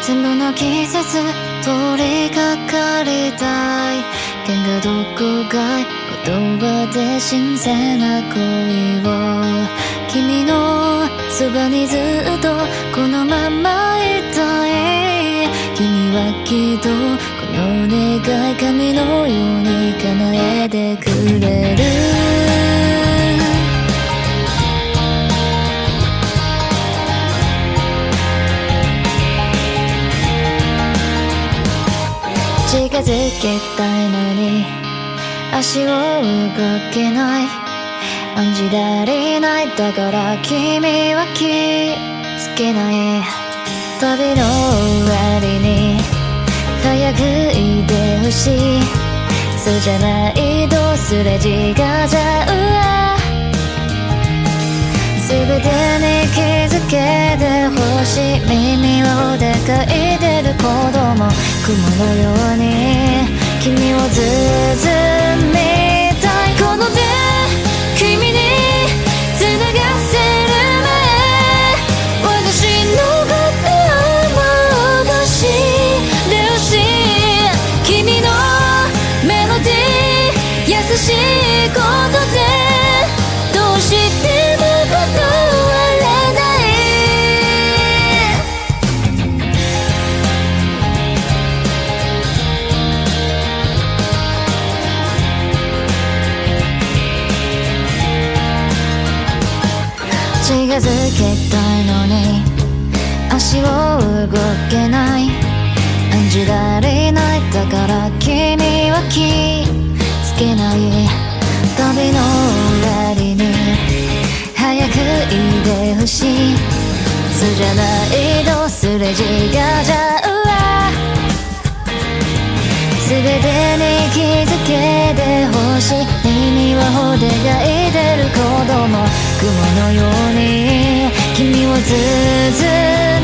全部の季節通りかかりたい。喧嘩どこかい言葉で新鮮な恋を。君のそばにずっとこのままいたい。君はきっとこの願い神のように叶えてくれる。近づけたいのに足を動けない。暗示足りない。だから君は気づけない。旅の終わりに早くいてほしい。そうじゃないとすれ違っちゃう。全てに気づけてほしい。耳をでかいてる子供雲のように君を包みたい。この手君に繋がせる前私のことを戻してほしい。君のメロディー優しいことでどうしても近づけたいのに足を動けない。暗示足りない。だから君は気づけない。旅の終わりに早くいてほしい。そうじゃないとすれ違っちゃう。全てに気づけてほしい。耳はほでがいてる子供雲のように君を包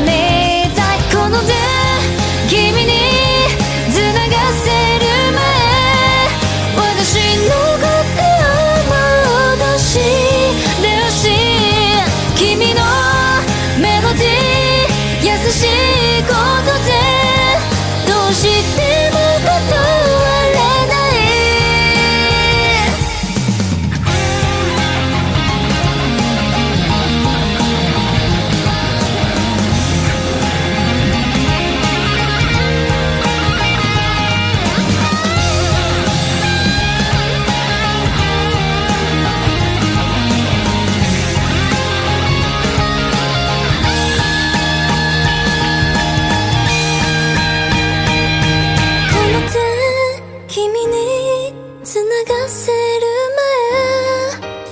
みたい。この手君に繋がせる前私のことを戻してほしい。君のメロディー優しいことでどうしても断れない。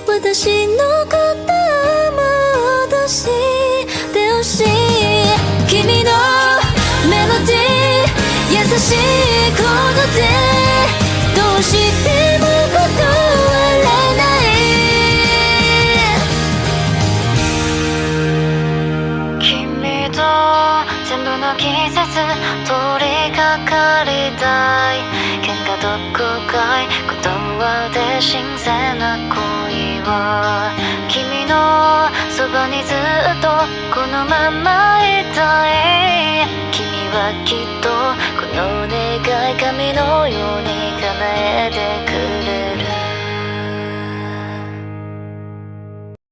私のことを戻してほしい。君のメロディー優しいことでどうしても断れない。君と全部の季節通りかかりたい。喧嘩どこかい言葉で新鮮な恋を。君のそばにずっとこのままいたい。君はきっとこの願い神のように叶えてくれる。